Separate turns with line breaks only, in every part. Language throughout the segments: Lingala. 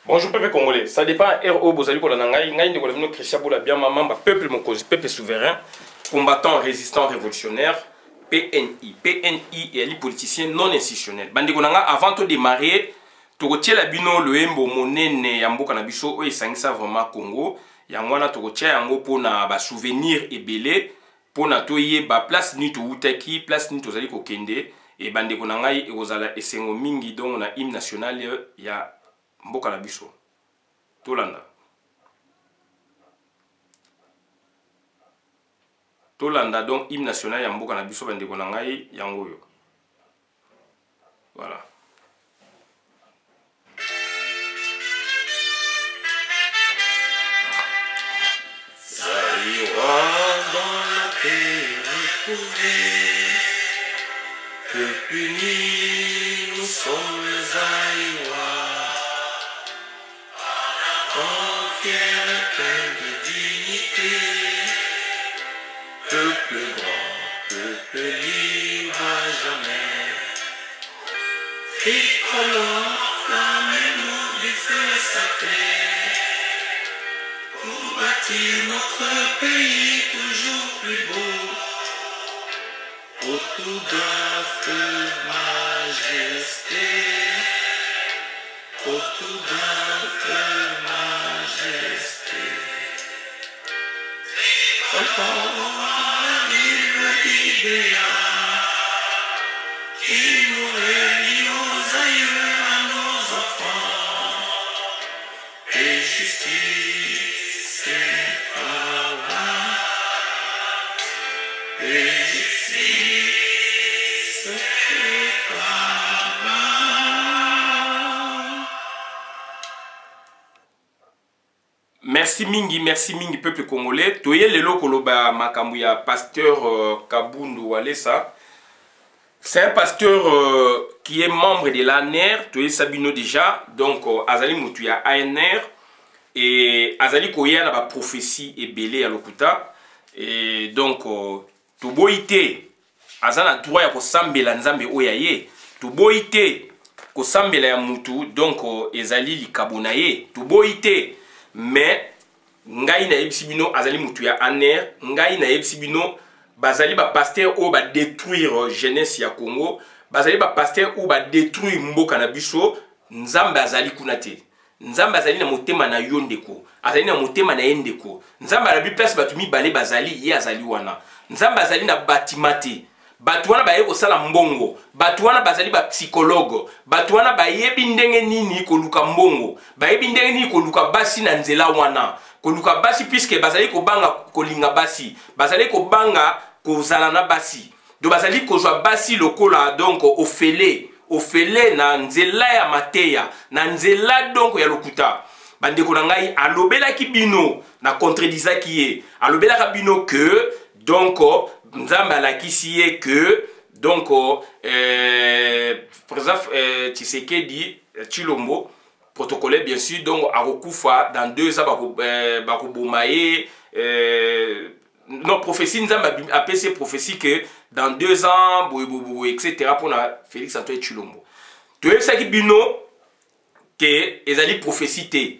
Bonjour peuple congolais, ça dépend RO Bozali Kolanangai, Ngai Ndeko Christian Boula bien maman, peuple Mokozi, peuple souverain, combattant, résistant, révolutionnaire, PNI. PNI est un politicien non institutionnel. Bande Konanga, avant de démarrer, tu retiens la bino le embo monene yambo kanabiso et ça vraiment Congo. Yangwana tu retiens yango pour na ba souvenir et belé pour na toye ba place ni to utaki, place ni to zali kokende et bande Konanga et ozala esengo mingi donc na hymne national ya mboka na biso tolanda donc hymne national ya mboka na biso bandeko na ngai yango yo voilà.
Zaïwa dans la paix retrouvée, peuple uni, nous sommes les Zaïwa. Fier et plein de dignité, peuple grand, peuple libre à jamais. Tricolore, flammez-nous du feu sacré, pour bâtir notre pays toujours plus beau. Autour d'un feu majesté, autour d'un feu majesté. Vive l'idéal qui nous réunit aux aïeux, à nos enfants. Et justice et travail. Et justice et travail.
Merci mingi peuple congolais. Toye lelo koloba makambu ya pasteur Kabundu Walesa. C'est un pasteur qui est membre de l'ANR. Toye Sabino déjà. Donc Azali Moutou ya ANR. Et Azali Koya na ba prophétie et belé à lokuta. Et donc Toboite Azana droit ya ko sambela nzambe oyaye. Toboite ko sambela ya Moutou. Donc Ezali likabonaye. Toboite mais ngai na yebsibino azali mutu ya aner ngai na yebsibino bazali ba pasteur o ba détruire jeunesse ya Congo bazali ba pasteur o ba détruire mboka na biso nzambe azali kuna te nzambe azali na motema na yo ndeko azali na motema na yendeko nzambe alabi place batu mibale bazali ye azali wana nzambe azali na batimate batu wana baye kosala mbongo batu wana bazali ba psychologue batu wana bayebi ndenge nini koluka mbongo bayebi ndenge nini koluka basi na nzela wana koluka basi puisque bazali kobanga kolinga basi bazali kobanga kozala na basi do bazali kozwa basi lokola donc ofele na nzela ya mateya na nzela donc ya lokuta bandeko na ngai alobelaki bino na contredisaki ye alobelaka bino que donc Nzamba alakisi ye que donc par exemple Tshisekedi Tshilombo protocole bien sûr donc akokufa dans 2 ans bakobomaye non prophétie Nzamba apesi prophétie que dans 2 ans etc pour na Félix Antoine Tshilombo toyebisaki bino que ezali prophétie te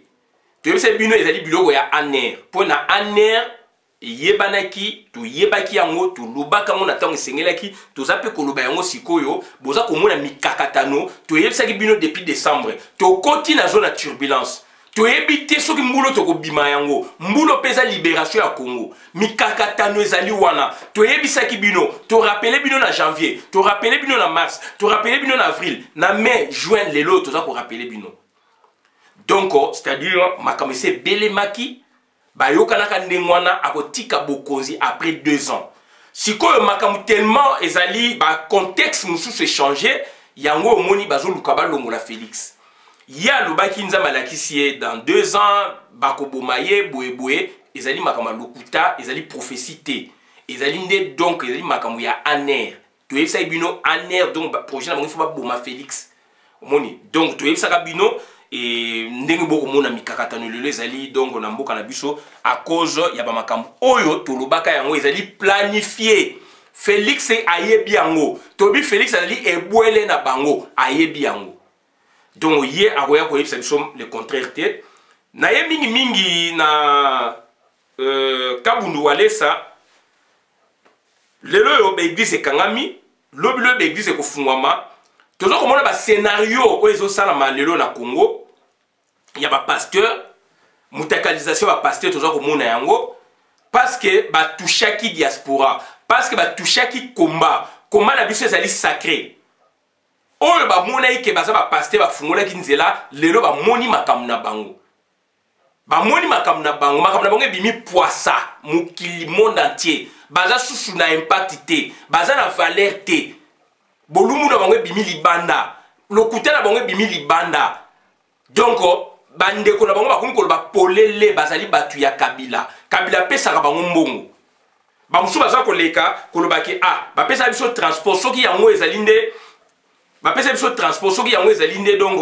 toyebisaki bino ezali biloko ya aner pour na aner yebanaki to yebaki yango to lobaka ngo na tango sengelaki to zape koloba yango sikoyo boza komona mikakatano to yebisaki bino depuis décembre to koti na zone de turbulence to yebite soki mbulo to kobima yango mbulo pesa libération ya Congo mikakatano ezali wana to yebisaki bino to rappeler bino na janvier to rappeler bino na mars to rappeler bino na avril na mai juin lelo to za ko rappeler bino donc c'est-à-dire makamese belemaki bayokanaka ndengwana akotika bokonzi après 2 ans. Sikoyo makamu tellement ezali ba contexte mususu changé yango omoni bazoluka balongola Félix. Ya lobaki nzamba lakisi dans 2 ans bakobomaye boyeboye ezali makama lokuta ezali prophétie ezali nde donc ezali makamu ya aner. To yebisa bino aner donc projet na bango faut ba boma Félix. Omoni donc to yebisa bino et ndenge boko mona mikakatano lelo ezali donc na mboka na biso à cause ya ba makambo oyo tolobaka yango ezali planifié Félix ayebi yango tobi Félix azali ebwele na bango ayebi yango donc ye akoya koyebisa biso le contraire te na ye mingi na Kabundu Walesa lelo yo ba église ekangami lobi lo ba église ekofungwama tozo komona ba scénario oyo ezosalama lelo na Congo ya ba pasteur mutakalisation ba pasteur tozo komona yango parce que ba touchaki diaspora parce que ba touchaki combat na biso ezali sacré oyo ba mona ike baza ba pasteur ba fungolaki nzela lelo ba moni makambo na bango bamoni makambo na bango ebimi poisa mokili monde entier baza susu na impact te baza na valeur te bolumu na bango ebimi libanda lokuta na bango ebimi libanda donc bandeko na bango bakomi koloba polele bazali batu ya kabila pesaka bango mbongo bamusu baza koleka kolobaki bapesa biso transport soki yango ezali nde bapesa biso transport soki yango ezali nde donc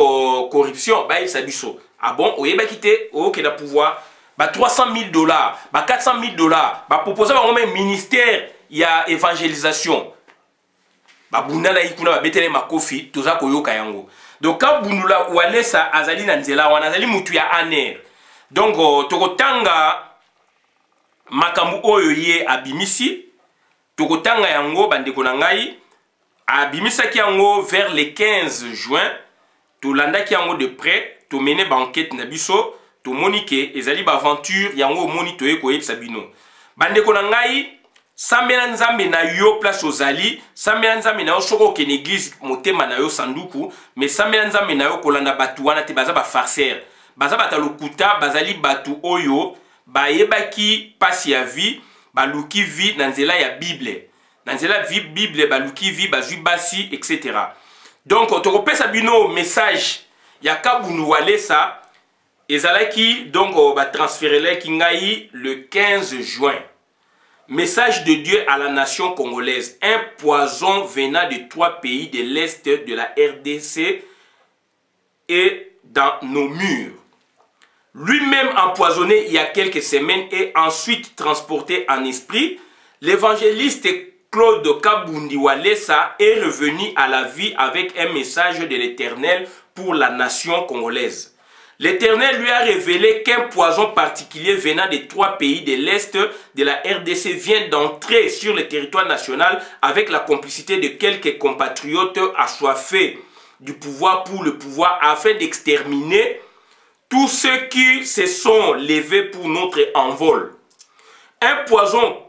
corruption bayebisa biso bon oyebaki te oyoke na pouvoir ba $300 000 ba $400 000 bapropose bango même ministère ya évangélisation babunda na ikuna babetele makofi toza koyoka yango donc Kabundu Walesa azali na nzela wana azali mutu ya aner donc tokotanga makambo oyo ye abimisi tokotanga yango bandeko na ngai abimisaki yango vers le 15 juin tolandaki yango de près tomene ba enquête na biso tomoni ke ezali ba aventure yango omoni toye koyebisa bino bandeko na ngai sambela nzambe na yo place ozali sambela nzambe na yo soko ke l'église motema na yo sanduku mais sambela nzambe na yo kolanda batu wana te baza ba farceur baza batalukuta bazali batu oyo bayebaki pasi ya vie baluki vie na nzela ya bible na nzela vie bible baluki vie bazwi basi etc. donc tokopesa bino message ya Kabundu Walesa ezalaki donc transféreleki ngai le 15 juin. Message de Dieu à la nation congolaise. Un poison venant de 3 pays de l'Est de la RDC et dans nos murs. Lui-même empoisonné il y a quelques semaines et ensuite transporté en esprit, l'évangéliste Claude Kabundu Walesa est revenu à la vie avec un message de l'Éternel pour la nation congolaise. L'Éternel lui a révélé qu'un poison particulier venant des 3 pays de l'Est de la RDC vient d'entrer sur le territoire national avec la complicité de quelques compatriotes assoiffés du pouvoir pour le pouvoir afin d'exterminer tous ceux qui se sont levés pour notre envol. Un poison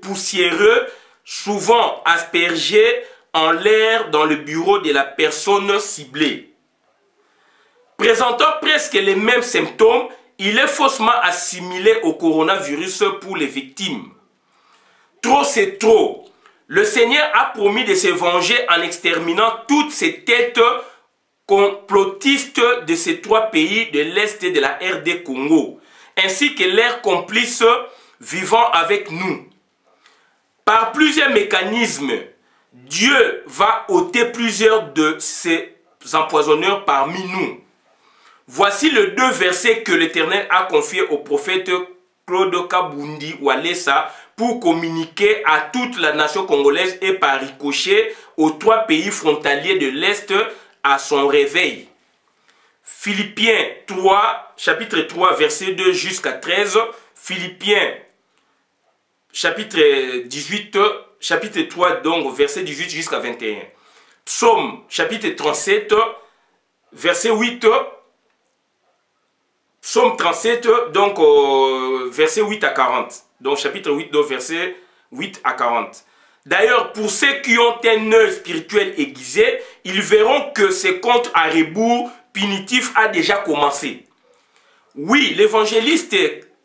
poussiéreux, souvent aspergé en l'air dans le bureau de la personne ciblée. Présentant presque les mêmes symptômes, il est faussement assimilé au coronavirus pour les victimes. Trop c'est trop. Le Seigneur a promis de se venger en exterminant toutes ces têtes complotistes de ces 3 pays de l'Est de la RD Congo, ainsi que leurs complices vivant avec nous. Par plusieurs mécanismes, Dieu va ôter plusieurs de ces empoisonneurs parmi nous. Voici les 2 versets que l'Éternel a confiés au prophète Claude Kabundu Walesa pour communiquer à toute la nation congolaise et par ricochet aux 3 pays frontaliers de l'Est à son réveil. Philippiens 3, chapitre 3, verset 2 jusqu'à 13. Philippiens chapitre 18, chapitre 3, donc verset 18 jusqu'à 21. Psaume chapitre 37, verset 8. Psaume 37, donc verset 8 à 40. Donc chapitre 8, donc verset 8 à 40. D'ailleurs, pour ceux qui ont un œil spirituel aiguisé, ils verront que ce compte à rebours punitif a déjà commencé. Oui, l'évangéliste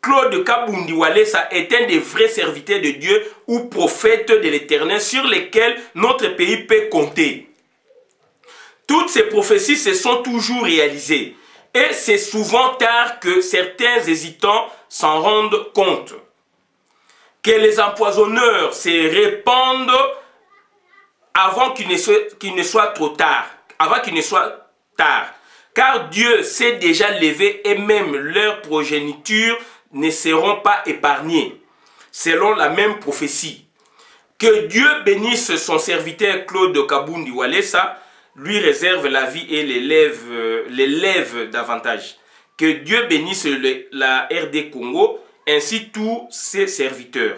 Claude Kabundu Walesa est un des vrais serviteurs de Dieu ou prophètes de l'Éternel sur lesquels notre pays peut compter. Toutes ces prophéties se sont toujours réalisées. Et c'est souvent tard que certains hésitants s'en rendent compte. Que les empoisonneurs se répandent avant qu'il ne soit trop tard. Avant qu'il ne soit tard. Car Dieu s'est déjà levé et même leurs progénitures ne seront pas épargnées. Selon la même prophétie. Que Dieu bénisse son serviteur Claude Kabundu Walesa lui réserve la vie et l'élève davantage. Que Dieu bénisse la RD Congo, ainsi tous ses serviteurs.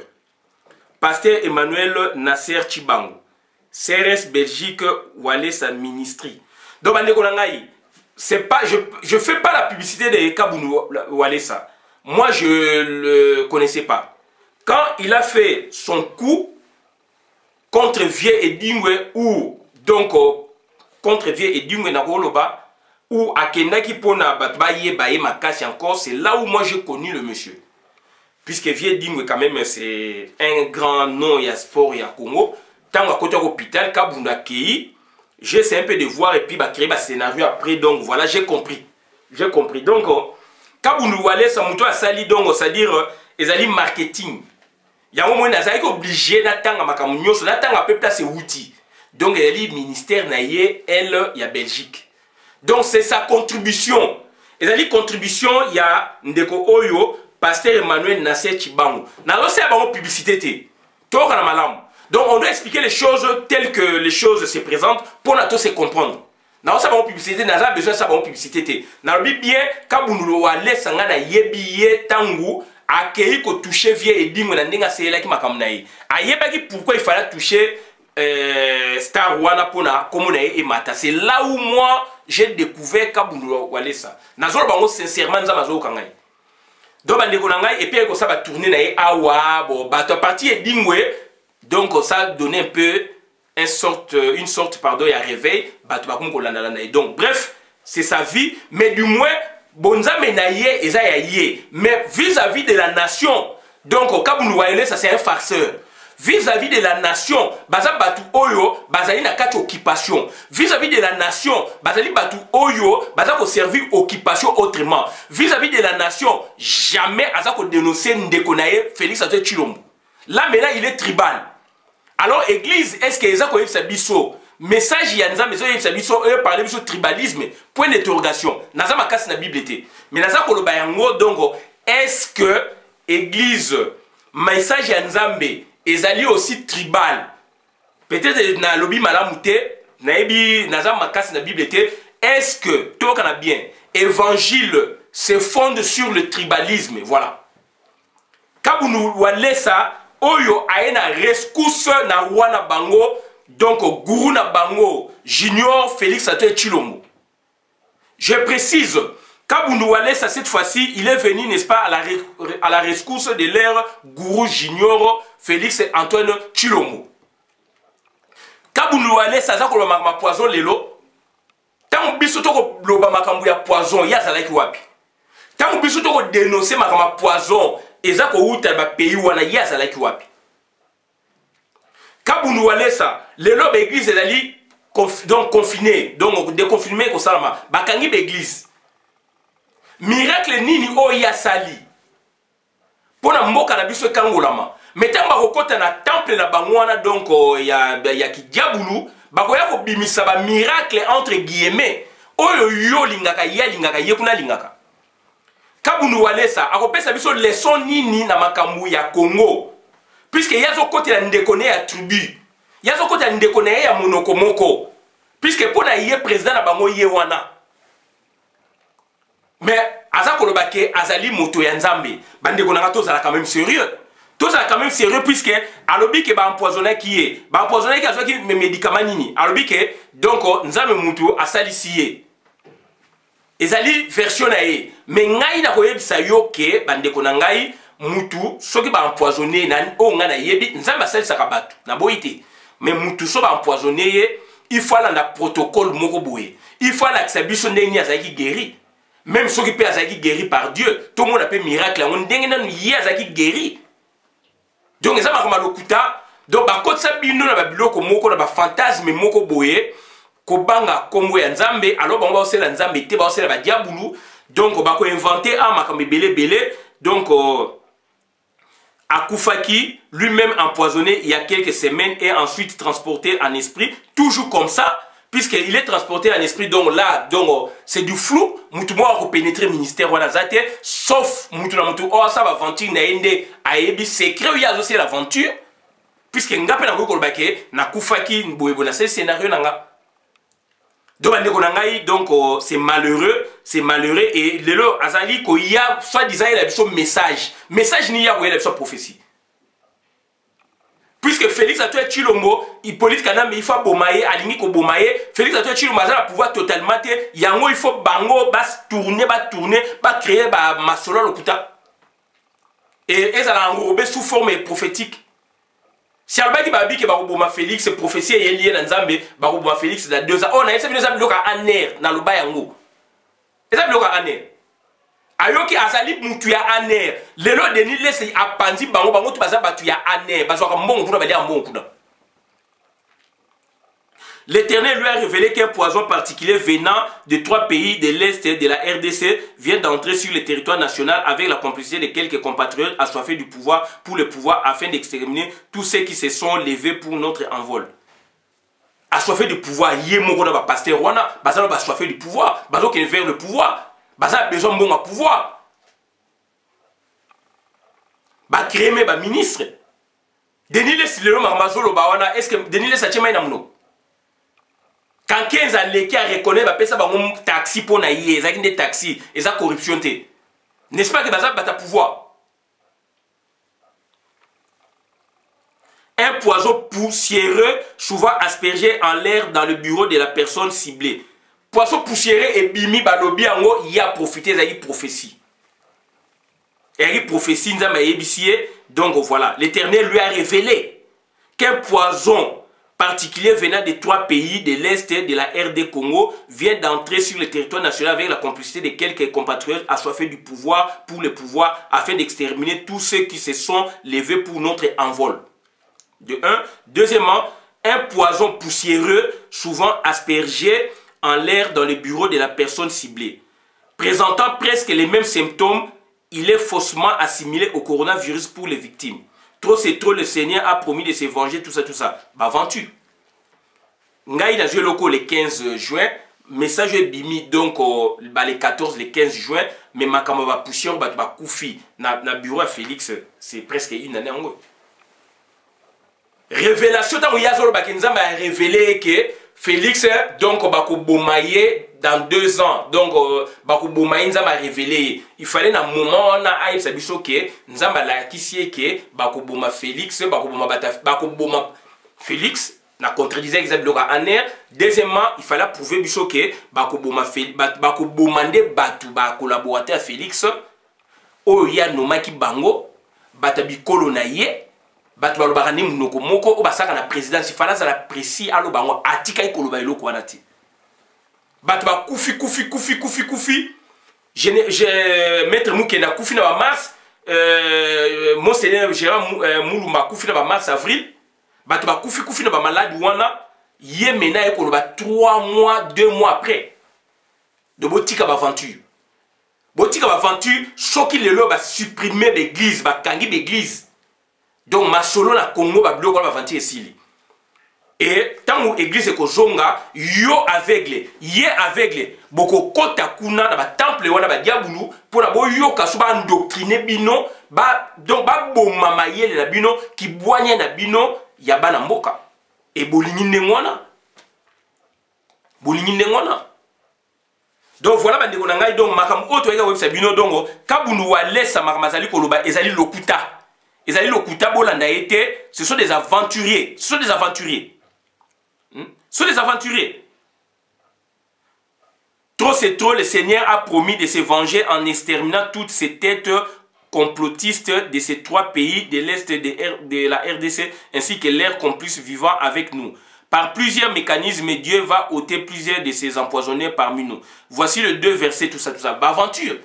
Pasteur Emmanuel Nasser Chibango, CRS Belgique, Walesa Ministry. Donc, c'est pas, je fais pas la publicité de Kabounou Walesa. Moi, je le connaissais pas. Quand il a fait son coup contre Vie Edingwe, ou donc contre Vie Edingwe Nakoloba, ou Akendaki Pona Batbaye Baye Makasi encore, c'est là où moi j'ai connu le monsieur. Puisque Vie Edingwe, quand même, c'est un grand nom, il y a sport, il y a Congo. Tant à côté de l'hôpital, Kabunda Kei, j'essaie un peu de voir et puis créer un scénario après. Donc voilà, j'ai compris. J'ai compris. Donc, Kabundu Wale, ça m'a sali, donc, c'est-à-dire, ils allaient marketing. Il y a un moment où ils sont obligés d'attendre à Makamounio, d'attendre à peu près ces outils. Donc, il y a le ministère, il y a Belgique. Donc, c'est sa contribution. Il y a une contribution, il y a Ndeko Oyo, Pasteur Emmanuel Nasser Chibango. N'a pas de publicité. Donc, on doit expliquer les choses telles que les choses se présentent pour nous se comprendre. N'a pas de publicité, n'a pas besoin de publicité. N'a pas bien, quand vous allez sangana yebiye tangu, accueillir que toucher vieille et dingue na ndinga c'est là qui m'a kamnaï. Ayebaki pourquoi il fallait toucher Star Wana Pona comme et Mata. C'est là où moi j'ai découvert Kabundu Walesa. Nazolo bango sincèrement nzamazo kangai. Donc bande konangai et puis ça va tourner na awa bon bato parti et dingwe. Donc ça donne un peu une sorte pardon, il y a réveil, donc bref, c'est sa vie, mais du moins, bonza menaye et zayaye, mais vis-à-vis de la nation, donc au Kabunouaïle, ça c'est un farceur. Vis-à-vis de la nation, baza batu oyo, bazali na kati occupation. Vis-à-vis de la nation, bazali batu oyo, baza ko servir occupation autrement. Vis-à-vis de la nation, jamais aza ko dénoncer Ndekonaye Félix Antoine Tshilombo. Là maintenant, il est tribal. Alors, église, est-ce que ça connaît biso? Message yanza, mais ça biso, parler de tribalisme. Point d'interrogation. Naza makas na Bible était. Mais naza koloba yango donc, est-ce que église, message yanzambe, ezali aussi tribal? Peut-être na lobby malamouté, naebi naza makas na Bible était. Est-ce que tout le monde bien, évangile se fonde sur le tribalisme? Voilà. Kabunu walesa. Oyo aena rescousse na wana bango, donc gourou na bango, Junior Félix Antoine Tshilombo. Je précise, Kabundu Walesa cette fois-ci, il est venu, n'est-ce pas, à la rescousse de leur gourou Junior Félix Antoine Tshilombo. Kabundu Walesa, ça qu'on ma poison lelo, tant biso toko loba makambu ya poison, ya zalaki wapi. Tant biso toko dénoncer ma poison. Eza ko uta ba pays wana yazalaki wapi. Kabundu Walesa, le lobe église ezali donc confiné, donc déconfiné ko salama, bakangi ba église. Miracle nini o ya sali. Pona mboka na biso kangolama. Metamba kokota na temple na bangwana donc ya kidiabulu, bakoya ko bimisa ba miracle entre guillemets. Oyo yo lingaka ya lingaka yekuna lingaka. Kabundu Walesa akopesa biso leçon nini na makambu ya Congo, puisque yazo kote ya ndekone ya tribu, yazo kote ya ndekone ya monokomoko, puisque pona ye président na bango ye wana. Mais aza kolobake azali moto ya nzambe, bandeko na to zala quand même sérieux. To zala quand même sérieux puisque alobi ke ba empoisonné qui est, ba empoisonné ki azoki médicament nini, alobi ke donc nzambe mutu asalisiye. Ezali version na ye, mais ngai na koyebisa yo ke bandeko na ngai mutu soki ba empoisonné na o nga na yebi nzamba salisa ka batu na boyite, mais mutu so ba empoisonné ye, il faut la protocole moko boye, il faut la que biso ndenge azaki guéri, même soki pe azaki guéri par Dieu, tout le monde appelle miracle on ndenge na ye azaki guéri. Donc ezama kama lokuta, donc ba kotsa bino na ba biloko moko na ba fantasme moko boye. Kobanga kombo ya nzambe, alors on va aussi la nzambe te ba aussi la diabulu, donc on va inventer un makambe belé, donc Akufaki lui-même empoisonné il y a quelques semaines et ensuite transporté en esprit, toujours comme ça, puisqu'il est transporté en esprit, donc là, donc c'est du flou, moutouma va pénétrer le ministère Wanazate, sauf moutouna moutou, oh ça va aventure naende aebi secret, il y a aussi l'aventure, puisque ngape na kolbake na Kufaki boyebo na ce scénario nanga. Donc c'est malheureux, et lelo azali ko ya soi-disant il a besoin message ni ya ou il a besoin prophétie. Puisque Félix a tué Chilombo, Hippolyte Kana mais il faut bomaye, alingi ko bomaye, Félix a tué Chilombo a pouvoir totalement te yango il faut bango bas tourner, ba créer ba masolo lokuta. Et ils allaient enrober sous forme prophétique. Si on a dit que Baroboma Félix, prophétie est liée dans Zambé, Baroboma Félix, dans 2 ans. On a essayé de faire un air dans le bayango. Et ça, un air. Ayoki Azali Moutuya un air. Le lot de Nile, c'est Apandi, Bango, tu vas batuya un air. Parce qu'on bon, on va dire un bon coup. L'Éternel lui a révélé qu'un poison particulier venant de 3 pays de l'Est de la RDC vient d'entrer sur le territoire national avec la complicité de quelques compatriotes assoiffés du pouvoir pour le pouvoir afin d'exterminer tous ceux qui se sont levés pour notre envol. Assoiffés du pouvoir, yé mon gars pasteur wana, bazalo assoiffé du pouvoir, bazalo qui est vers le pouvoir, bazalo besoin bon à pouvoir. Ba créer mes ba ministre. Denis le silero marmazolo ba wana, est-ce que Denis le sache maina mno? Quand 15 ans, les qui a reconnu, ça va un taxi pour naïe, ça des taxis, et ça corruption. N'est-ce pas que ça va pouvoir? Un poison poussiéreux, souvent aspergé en l'air dans le bureau de la personne ciblée. Poison poussiéreux et bimi balobi ango, il a profité de prophétie. Et prophétie, donc voilà, l'Éternel lui a révélé qu'un poison particulier venant des 3 pays de l'Est de la RD Congo vient d'entrer sur le territoire national avec la complicité de quelques compatriotes assoiffés du pouvoir pour le pouvoir afin d'exterminer tous ceux qui se sont levés pour notre envol. De un. Deuxièmement, un poison poussiéreux souvent aspergé en l'air dans le bureau de la personne ciblée. Présentant presque les mêmes symptômes, il est faussement assimilé au coronavirus pour les victimes. Trop c'est trop, le Seigneur a promis de se venger, tout ça. Bah, ventu. Ngai dans loco le 15 juin, message est bimi donc les 14, le 15 juin, mais ma kamaba poussière, bah, koufi, na bureau à Félix, c'est presque une année en gros. Révélation, tant que bah, Kenzamba a révélé que Félix, donc, bah, bomaye dans 2 ans, donc, bah, bomaye, Nzamba a révélé. Il fallait un moment, on a aïe, ça biso que, Nzamba la kisie que, bah, boma Félix, bah, boma Félix, na contredisait exemple en air. Deuxièmement, il fallait prouver biso que, bah, boma Félix, bah, bomande batu, bah, collaborateur Félix, oh, ya nomaki bango, batabi kolonaye, batu balobaka ni munoko moko o basaka na présidence il fallait ça la précis alo bango atika ikoloba eloko wana ti batu ba kufi je maître Mukenda kufi na ba mars monseigneur Gérard Moulumba kufi na ba mars avril batu ba kufi na ba malade wana ye mena ekoloba 3 mois 2 mois après de botika ba aventure soki lelo ba supprimer l'église ba kangi l'église. Donc, ma solo na Congo va bloquer la vente ici. Et tant que l'église est kozonga, yo aveugle, boko kota kuna na ba temple wana ba diabulu pour na bo yo kasuba endoctriner bino ba donc ba boma mayele na bino ki boanya na bino ya bana mboka. Et bolingi ndengwana. Donc voilà ba ndeko na ngai donc makam oto eka website bino dongo kabunu wa lesa makamazali koloba ezali lokuta. Ce sont des aventuriers. Trop c'est trop, le Seigneur a promis de se venger en exterminant toutes ces têtes complotistes de ces 3 pays de l'Est de la RDC ainsi que leurs complices vivant avec nous. Par plusieurs mécanismes, Dieu va ôter plusieurs de ces empoisonnés parmi nous. Voici le 2 versets, tout ça. Aventure.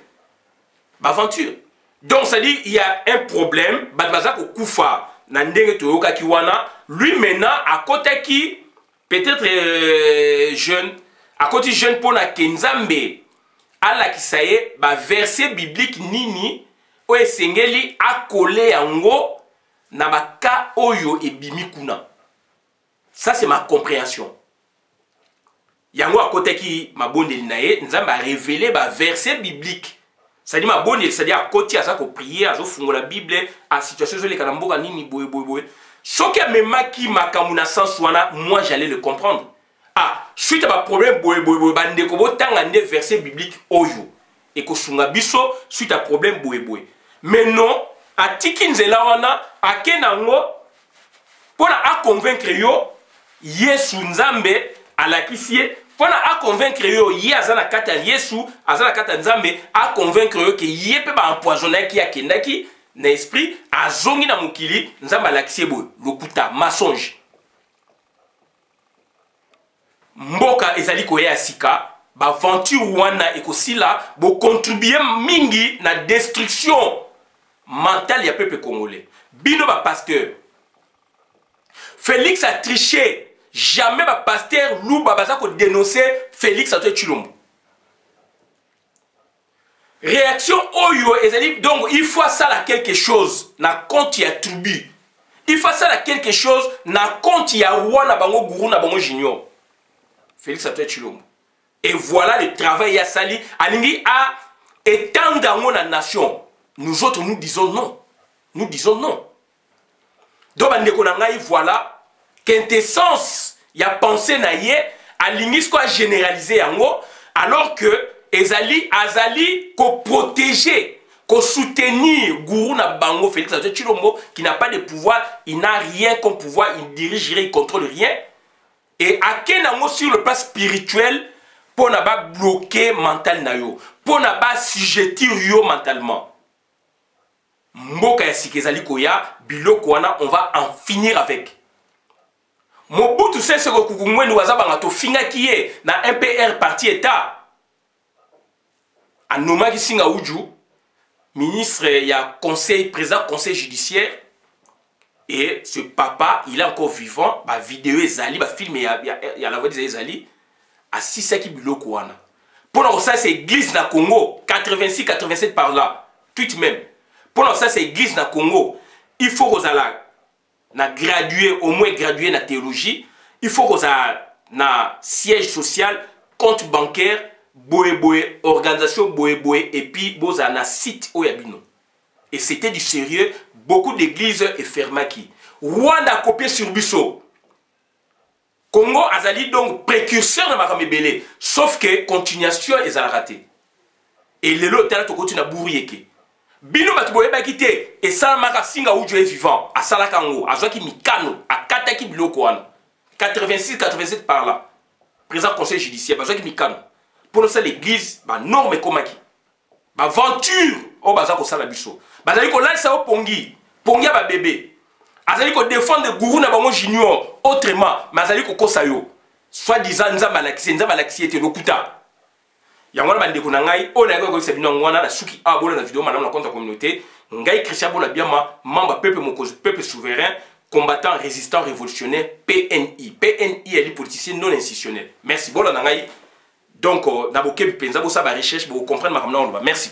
Donc, ça dit, il y a un problème. Badbazako Koufa, Nandenge Toyoka Kiwana, lui maintenant, à côté qui, peut-être jeune, à côté jeune pour la Kenzambe, à la Kisaye, verset biblique Nini, où Sengeli a collé en gros, Nabaka Oyo et Bimikuna. Ça, c'est ma compréhension. Yango à côté qui, ma bonne Elinae, Nzamba a révélé verset biblique. C'est-à-dire ma bonne, c'est-à-dire à côté à ça qu'on prier, à ça qu'on la Bible, à situation sur les kanamboka nini boye. Ce qui a même qui m'a kamuna sans soina, moi j'allais le comprendre. Ah, suite à problème boye bandeko botanga nde verset biblique oyo et ko sunga biso suite à problème boye mais non atiki nzela wana akenango pona a convaincre yo Yesu nzambe alakisi ye pona a convaincre yo ye azana kata Yesu azana kata nzambe a convaincre yo ke ye pe ba empoisonner ki akendaki na esprit azongi na mukili nzambe alakisi boye lokuta mensonge mboka ezali koya sika ba aventure wana ekosila bo contribuer mingi na destruction mentale ya peuple congolais bino ba pasteur Félix a triché jamais ba pasteur Louba baza ko dénoncer Félix Antoine Tshilombo réaction oyo ezali donc il faut ça la quelque chose na compte ya tribu il faut ça la quelque chose na compte ya wana bango guru na bango junior Félix Antoine Tshilombo et voilà le travail ya sali alingi a étendre la nation nous autres nous disons non donc bandeko na ngai voilà quintessence ya pensée na ye alingi quoi généraliser yango alors que azali ko protéger ko soutenir gourou na bango Félix Antoine Tshilombo qui n'a pas de pouvoir, il n'a rien comme pouvoir, il dirige rien, il contrôle rien et akenango sur le plan spirituel pour ne pas bloquer mental na yo pour ne pas sujetir yo mentalement mboka ya sikezali koya biloko wana on va en finir avec Mobutu Sese Kukungwenu wazabanga to finga kiye na MPR parti état anomaki singa uju ministre ya conseil président conseil judiciaire et ce papa il est encore vivant ba vidéo ezali ba film ya la voix des ezali asisaki biloko wana pour ça c'est église na Congo 86 87 par là tout même pour ça c'est église na Congo il faut kozala na gradué au moins gradué na théologie il faut kozala na siège social compte bancaire boé organisation boé et puis boza na site oyabino et c'était du sérieux beaucoup d'églises et fermaki Rwanda copié sur biso Congo azali donc précurseur de makambo ebele sauf que continuation ezala raté et lelo tala to continue na bourieke bino batu boyebaki te et ça maka singa uju est vivant asalaka ngo azwaki mikano akataki biloko wana 86 87 par là président conseil judiciaire bazwaki mikano pour ça l'église ba norme komaki ba aventure o baza ko sala biso bazali ko lalisa o pongi ba bébé azali ko défendre gourou na bango junior autrement mais azali ko kosa yo soit disant nzamba alakisi ete lokuta yango na bandeko na ngai o na ko ko sebino ngwana na suki abona na vidéo manam na compte communauté ngai Christian Bona Biama membre peuple souverain combattant résistant révolutionnaire PNI est le politicien non institutionnel merci bona na ngai donc na bokebi penza bo sa ba recherche bo comprendre makamna on va merci